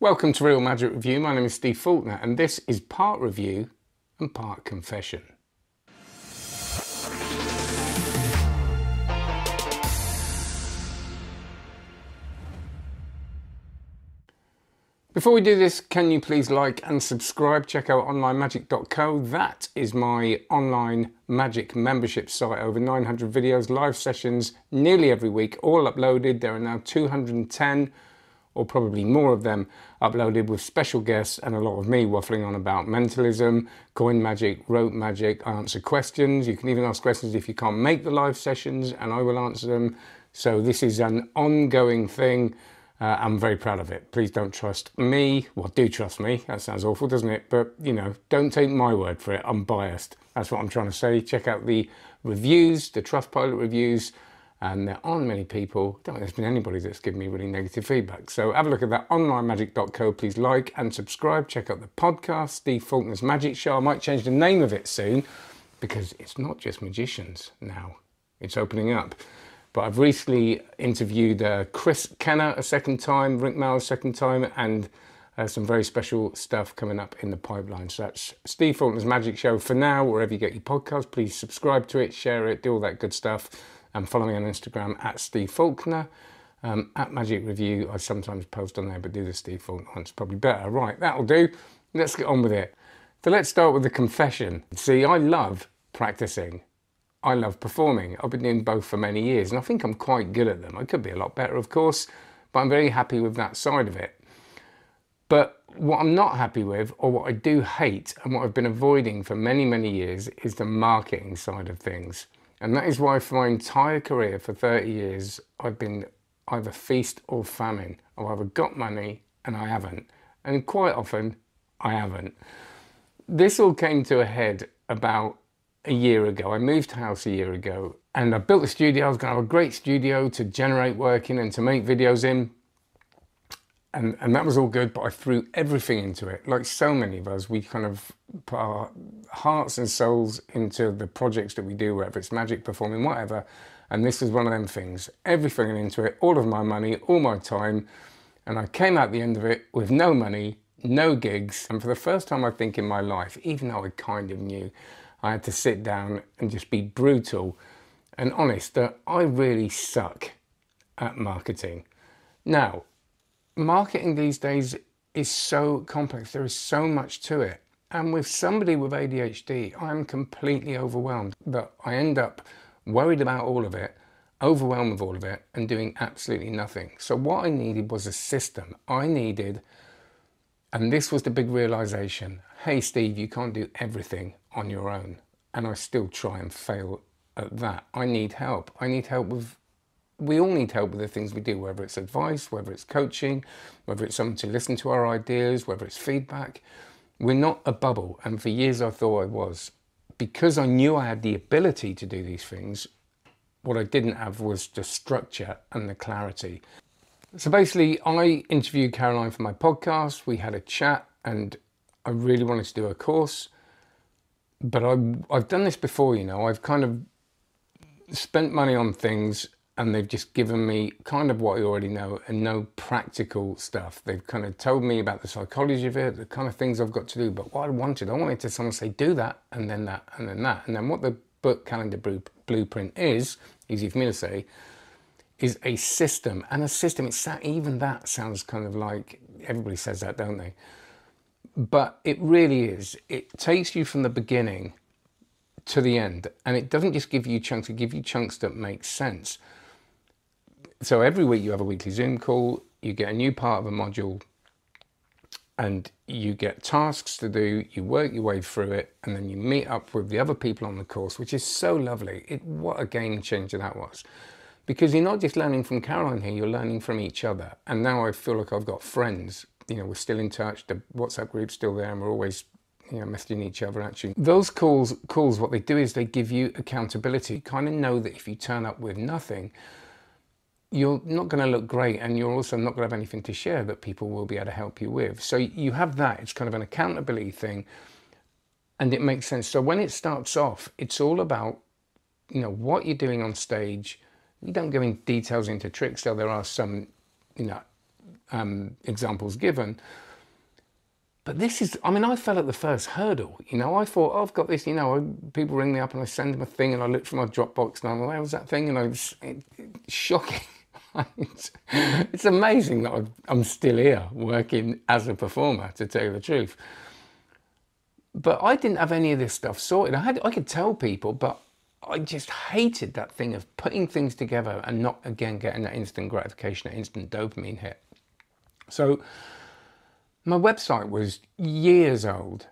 Welcome to Real Magic Review. My name is Steve Faulkner and this is part review and part confession. Before we do this, can you please like and subscribe? Check out onlinemagic.co. That is my online magic membership site. Over 900 videos, live sessions nearly every week, all uploaded. There are now 210 or probably more of them uploaded with special guests and a lot of me waffling on about mentalism, coin magic, rope magic. I answer questions. You can even ask questions if you can't make the live sessions and I will answer them. So this is an ongoing thing. I'm very proud of it. Please don't trust me. Well, do trust me. That sounds awful, doesn't it? But, you know, don't take my word for it. I'm biased. That's what I'm trying to say. Check out the reviews, the Trustpilot reviews. And there aren't many people, I don't think there's been anybody that's given me really negative feedback. So have a look at that, onlinemagic.co. Please like and subscribe. Check out the podcast, Steve Faulkner's Magic Show. I might change the name of it soon because it's not just magicians now. It's opening up. But I've recently interviewed Chris Kenner a second time, Rick Mao a second time, and some very special stuff coming up in the pipeline. So that's Steve Faulkner's Magic Show. For now, wherever you get your podcast, please subscribe to it, share it, do all that good stuff. And follow me on Instagram at Steve Faulkner, at Magic Review. I sometimes post on there, but do the Steve Faulkner one. It's probably better. Right, that'll do. Let's get on with it. So let's start with the confession. See, I love practicing. I love performing. I've been doing both for many years, and I think I'm quite good at them. I could be a lot better, of course, but I'm very happy with that side of it. But what I'm not happy with, or what I do hate, and what I've been avoiding for many, many years, is the marketing side of things. And that is why for my entire career, for 30 years, I've been either feast or famine. I've either got money and I haven't. And quite often, I haven't. This all came to a head about a year ago. I moved house a year ago and I built a studio. I was going to have a great studio to generate work in and to make videos in. And that was all good, but I threw everything into it. Like so many of us, we kind of put our hearts and souls into the projects that we do, whether it's magic, performing, whatever. And this was one of them things. Everything into it, all of my money, all my time. And I came out the end of it with no money, no gigs. And for the first time, I think, in my life, even though I kind of knew, I had to sit down and just be brutal and honest that I really suck at marketing. Now, marketing these days is so complex. There is so much to it. And with somebody with ADHD, I'm completely overwhelmed. But I end up worried about all of it, overwhelmed with all of it, and doing absolutely nothing. So what I needed was a system. I needed, and this was the big realization, hey Steve, you can't do everything on your own. And I still try and fail at that. I need help. I need help with, we all need help with the things we do, whether it's advice, whether it's coaching, whether it's someone to listen to our ideas, whether it's feedback. We're not a bubble, and for years I thought I was. Because I knew I had the ability to do these things, what I didn't have was the structure and the clarity. So basically, I interviewed Caroline for my podcast, we had a chat, and I really wanted to do a course. But I've done this before, you know, I've kind of spent money on things and they've just given me kind of what I already know and no practical stuff. They've kind of told me about the psychology of it, the kind of things I've got to do. But what I wanted to someone say, do that, and then that, and then that. And then what the book calendar blueprint is, easy for me to say, is a system. And a system, even that sounds kind of like, everybody says that, don't they? But it really is. It takes you from the beginning to the end. And it doesn't just give you chunks, it gives you chunks that make sense. So every week you have a weekly Zoom call, you get a new part of a module, and you get tasks to do, you work your way through it, and then you meet up with the other people on the course, which is so lovely. What a game changer that was. Because you're not just learning from Caroline here, you're learning from each other. And now I feel like I've got friends. You know, we're still in touch, the WhatsApp group's still there, and we're always, you know, messaging each other actually. Those calls, what they do is they give you accountability. You kind of know that if you turn up with nothing, you're not going to look great, and you're also not going to have anything to share that people will be able to help you with. So you have that, it's kind of an accountability thing, and it makes sense. So when it starts off, it's all about, you know, what you're doing on stage. We don't go in details into tricks, though there are some, you know, examples given. But this is, I mean, I fell at the first hurdle. You know, I thought, oh, I've got this, you know, people ring me up and I send them a thing and I look through my Dropbox and I'm like, where was that thing? And it's shocking. It's amazing that I'm still here working as a performer, to tell you the truth. But I didn't have any of this stuff sorted. I could tell people, but I just hated that thing of putting things together and not, again, getting that instant gratification, that instant dopamine hit. So my website was years old.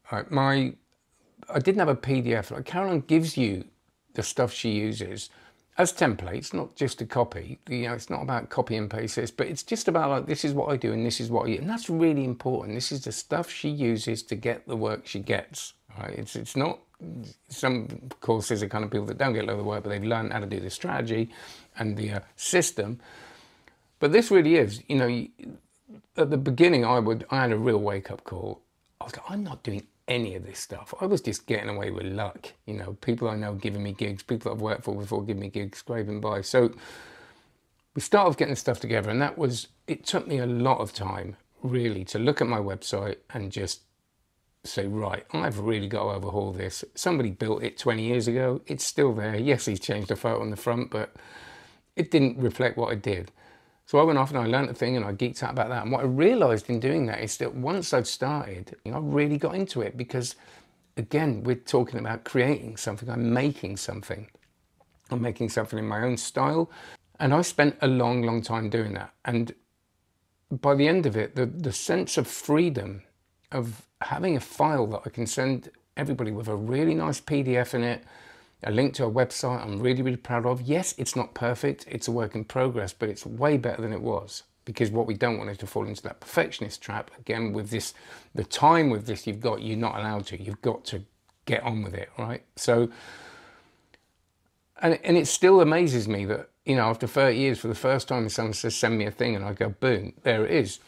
I didn't have a PDF. Like, Caroline gives you the stuff she uses as templates, not just a copy. You know, it's not about copy and paste this, but it's just about like, this is what I do and this is what I use. And that's really important. This is the stuff she uses to get the work she gets. Right? It's not, some courses are kind of people that don't get a lot of the work, but they've learned how to do the strategy and the system. But this really is, you know, at the beginning, I had a real wake-up call. I was like, I'm not doing any of this stuff. I was just getting away with luck. You know, people I know giving me gigs, people I've worked for before giving me gigs, scraping by. So we started getting stuff together, and it took me a lot of time, really, to look at my website and just say, right, I've really got to overhaul this. Somebody built it 20 years ago. It's still there. Yes, he's changed the photo on the front, but it didn't reflect what I did. So I went off and I learned a thing and I geeked out about that. And what I realized in doing that is that once I'd started, you know, I really got into it because, again, we're talking about creating something. I'm making something. I'm making something in my own style. And I spent a long, long time doing that. And by the end of it, the sense of freedom of having a file that I can send everybody with a really nice PDF in it, a link to a website I'm really, really proud of. Yes, it's not perfect. It's a work in progress, but it's way better than it was, because what we don't want is to fall into that perfectionist trap. Again, with this, the time with this you're not allowed to. You've got to get on with it, right? So, and it still amazes me that, you know, after 30 years, for the first time someone says, send me a thing, and I go, boom, there it is.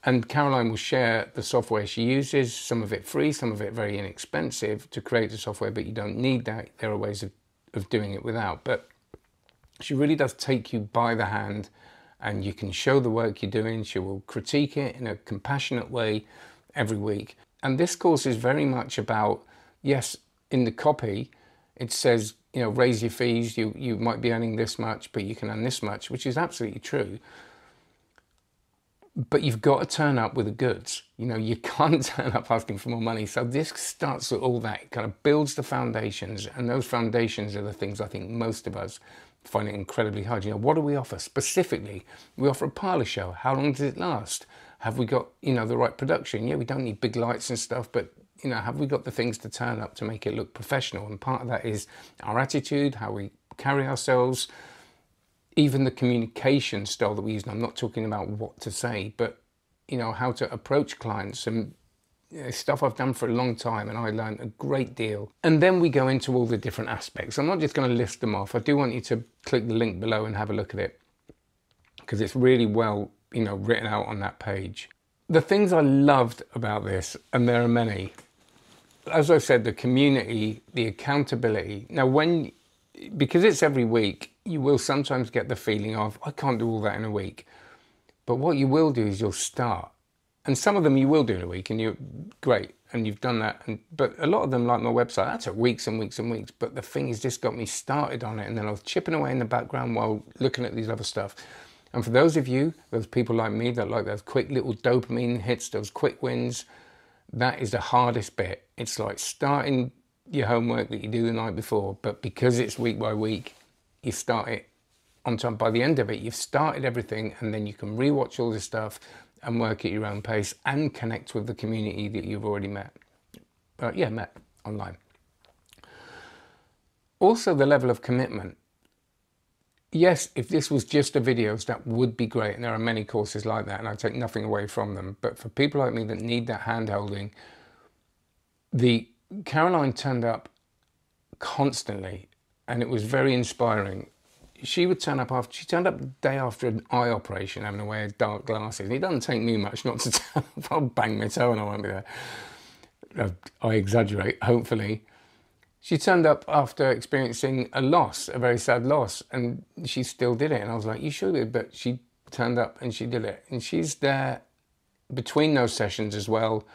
And Caroline will share the software she uses, some of it free, some of it very inexpensive to create the software, but you don't need that. There are ways of doing it without. But she really does take you by the hand and you can show the work you're doing. She will critique it in a compassionate way every week. And this course is very much about, yes, in the copy, it says, you know, raise your fees. You might be earning this much, but you can earn this much, which is absolutely true. But you've got to turn up with the goods. You know, you can't turn up asking for more money. So this starts with all that. It kind of builds the foundations. And those foundations are the things I think most of us find it incredibly hard. You know, what do we offer specifically? We offer a parlour show. How long does it last? Have we got, you know, the right production? Yeah, we don't need big lights and stuff, but, you know, have we got the things to turn up to make it look professional? And part of that is our attitude, how we carry ourselves, even the communication style that we use. And I'm not talking about what to say, but, you know, how to approach clients and, you know, stuff I've done for a long time, and I learned a great deal. And then we go into all the different aspects. I'm not just going to list them off. I do want you to click the link below and have a look at it, because it's really well, you know, written out on that page. The things I loved about this, and there are many, as I said, the community, the accountability. Now, because it's every week, you will sometimes get the feeling of, I can't do all that in a week. But what you will do is you'll start. And some of them you will do in a week, and you're great, and you've done that. But a lot of them, like my website, that took weeks and weeks and weeks. But the thing is, just got me started on it, and then I was chipping away in the background while looking at these other stuff. And for those of you, those people like me that like those quick little dopamine hits, those quick wins, that is the hardest bit. It's like starting your homework that you do the night before, but because it's week by week, you start it on time. By the end of it, you've started everything, and then you can rewatch all this stuff and work at your own pace and connect with the community that you've already met. Met online. Also, the level of commitment. Yes, if this was just the videos, that would be great, and there are many courses like that, and I take nothing away from them. But for people like me that need that hand-holding, Caroline turned up constantly, and it was very inspiring. She turned up the day after an eye operation, having to wear dark glasses. And it doesn't take me much not to turn up. I'll bang my toe and I won't be there. I exaggerate, hopefully. She turned up after experiencing a loss, a very sad loss, and she still did it. And I was like, you sure did? But she turned up and she did it. And she's there between those sessions as well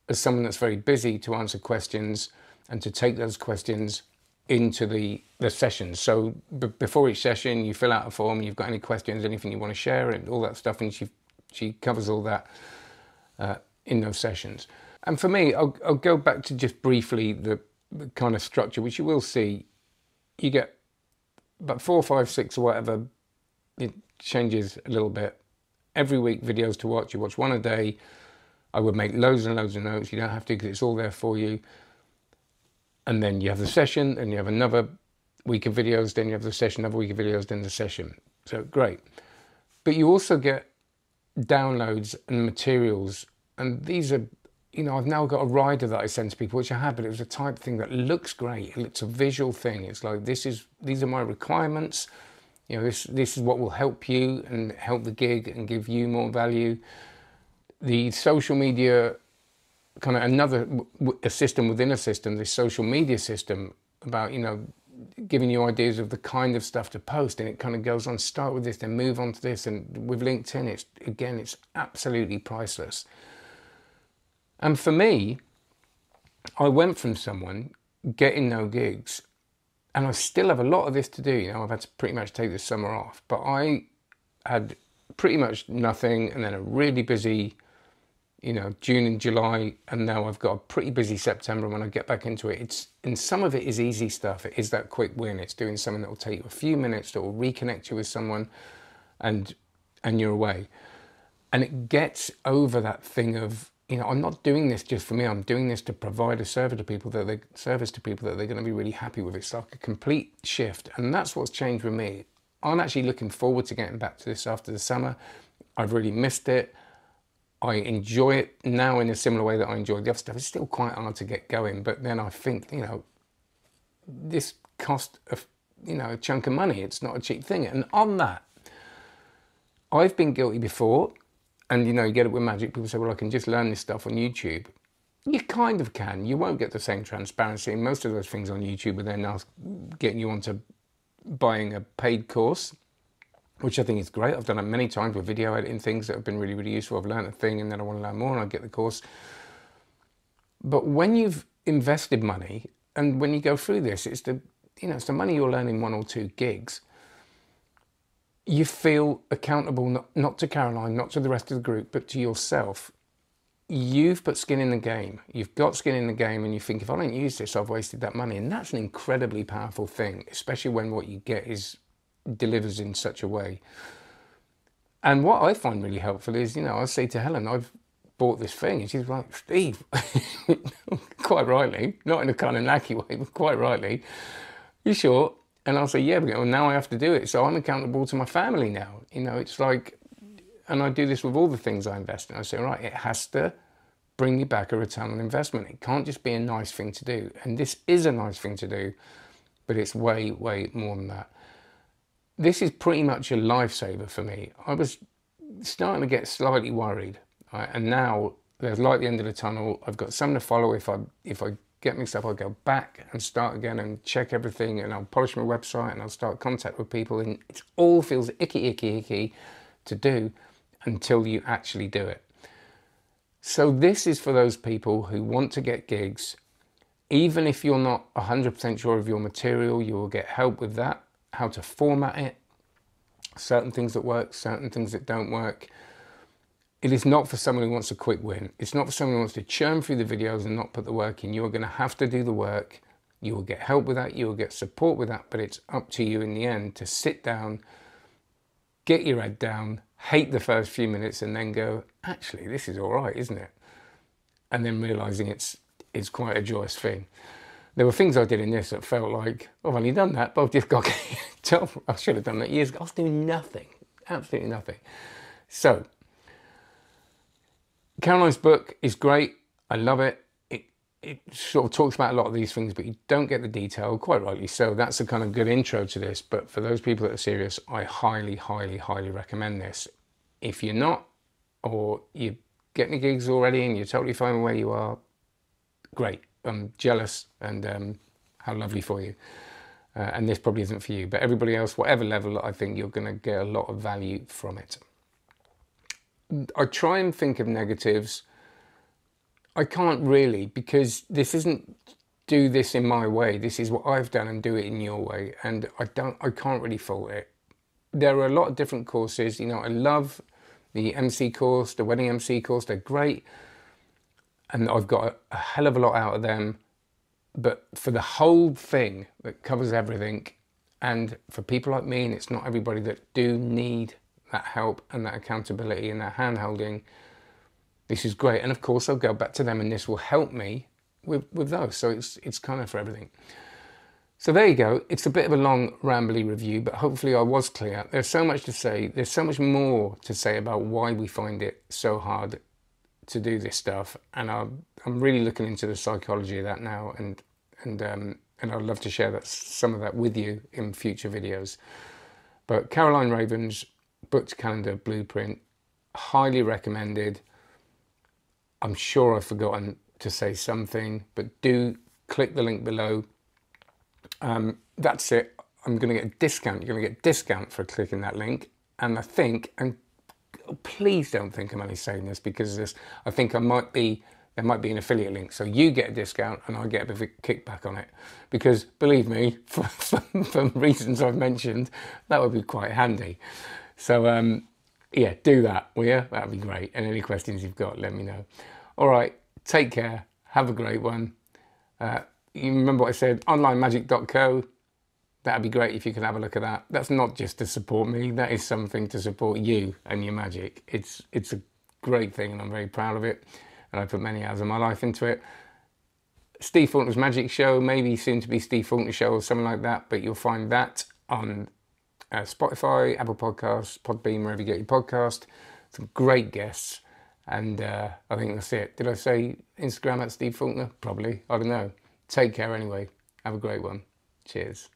as someone that's very busy to answer questions and to take those questions into the sessions. So before each session, you fill out a form, you've got any questions, anything you want to share, and all that stuff, and she covers all that in those sessions. And for me, I'll go back to just briefly the kind of structure, which you will see. You get about 4, 5, 6 or whatever. It changes a little bit. Every week, videos to watch. You watch one a day. I would make loads and loads of notes. You don't have to because it's all there for you. And then you have the session, and you have another week of videos, then you have the session, another week of videos, then the session. So great. But you also get downloads and materials. And these are, you know, I've now got a rider that I send to people, which I had, but it was a type thing that looks great. It's a visual thing. It's like, these are my requirements. You know, this is what will help you and help the gig and give you more value. The social media, kind of another a system within a system, this social media system about, you know, giving you ideas of the kind of stuff to post, and it kind of goes on, start with this, then move on to this. And with LinkedIn, it's absolutely priceless. And for me, I went from someone getting no gigs, and I still have a lot of this to do. You know, I've had to pretty much take this summer off, but I had pretty much nothing, and then a really busy, you know, June and July, and now I've got a pretty busy September. When I get back into it, and some of it is easy stuff. It is that quick win. It's doing something that will take you a few minutes, that will reconnect you with someone, and you're away. And it gets over that thing of, you know, I'm not doing this just for me. I'm doing this to provide a service to people that they're going to be really happy with. It's like a complete shift, and that's what's changed with me. I'm actually looking forward to getting back to this after the summer. I've really missed it. I enjoy it now in a similar way that I enjoyed the other stuff. It's still quite hard to get going, but then I think, you know, this cost a chunk of money. It's not a cheap thing. And on that, I've been guilty before. And, you know, you get it with magic. People say, well, I can just learn this stuff on YouTube. You kind of can. You won't get the same transparency. Most of those things on YouTube are then now getting you onto buying a paid course, which I think is great. I've done it many times with video editing things that have been really, really useful. I've learned a thing and then I want to learn more and I get the course. But when you've invested money and when you go through this, it's the money you'll earn in 1 or 2 gigs. You feel accountable, not to Caroline, not to the rest of the group, but to yourself. You've put skin in the game. You've got skin in the game, and you think, if I don't use this, I've wasted that money. And that's an incredibly powerful thing, especially when what you get delivers in such a way. And what I find really helpful is, you know, I say to Helen, I've bought this thing, and she's like, Steve, quite rightly, not in a kind of knacky way, but quite rightly, you sure? And I'll say, yeah, but now I have to do it. So I'm accountable to my family now. You know, it's like, and I do this with all the things I invest in. I say, right, it has to bring you back a return on investment. It can't just be a nice thing to do. And this is a nice thing to do, but it's way, way more than that. This is pretty much a lifesaver for me. I was starting to get slightly worried. Right? And now there's light at the end of the tunnel. I've got something to follow. If I get mixed up, I'll go back and start again and check everything, and I'll polish my website and I'll start contact with people, and it all feels icky to do until you actually do it. So this is for those people who want to get gigs. Even if you're not 100% sure of your material, you will get help with that, how to format it, certain things that work, certain things that don't work. It is not for someone who wants a quick win. It's not for someone who wants to churn through the videos and not put the work in. You are going to have to do the work. You will get help with that. You will get support with that. But it's up to you in the end to sit down, get your head down, hate the first few minutes, and then go, actually, this is all right, isn't it? And then realizing it's quite a joyous thing. There were things I did in this that felt like, oh, I've only done that, but I've just got to I should have done that years ago. I was doing nothing, absolutely nothing. So Caroline's book is great. I love it. It sort of talks about a lot of these things, but you don't get the detail, quite rightly so. That's a kind of good intro to this. But for those people that are serious, I highly, highly, highly recommend this. If you're not, or you're getting gigs already and you're totally fine with where you are, great. I'm jealous, and how lovely for you. And this probably isn't for you. But everybody else, whatever level, I think you're going to get a lot of value from it. I try and think of negatives. I can't really, because this isn't do this in my way. This is what I've done and do it in your way. And I can't really fault it. There are a lot of different courses. You know, I love the MC course, the wedding MC course. They're great. And I've got a hell of a lot out of them. But for the whole thing that covers everything, and for people like me, and it's not everybody that do need that help and that accountability and that hand-holding, this is great. And of course, I'll go back to them and this will help me with those. So it's kind of for everything. So there you go. It's a bit of a long, rambly review, but hopefully I was clear. There's so much to say. There's so much more to say about why we find it so hard to do this stuff. And I'm really looking into the psychology of that now. And I'd love to share some of that with you in future videos. But Caroline Ravn's booked calendar blueprint, highly recommended. I'm sure I've forgotten to say something, but do click the link below. That's it. I'm going to get a discount. You're going to get a discount for clicking that link. And I think, and please don't think I'm only saying this because of this, I think there might be an affiliate link. So you get a discount and I get a bit of a kickback on it. Because believe me, for reasons I've mentioned, that would be quite handy. So yeah, do that, will you? That'd be great. And any questions you've got, let me know. All right, take care. Have a great one. You remember what I said, onlinemagic.co. That'd be great if you could have a look at that. That's not just to support me. That is something to support you and your magic. It's a great thing and I'm very proud of it. And I put many hours of my life into it. Steve Faulkner's Magic Show, maybe soon to be Steve Faulkner Show or something like that. But you'll find that on Spotify, Apple Podcasts, Podbean, wherever you get your podcast. Some great guests. And I think that's it. Did I say Instagram at Steve Faulkner? Probably. I don't know. Take care anyway. Have a great one. Cheers.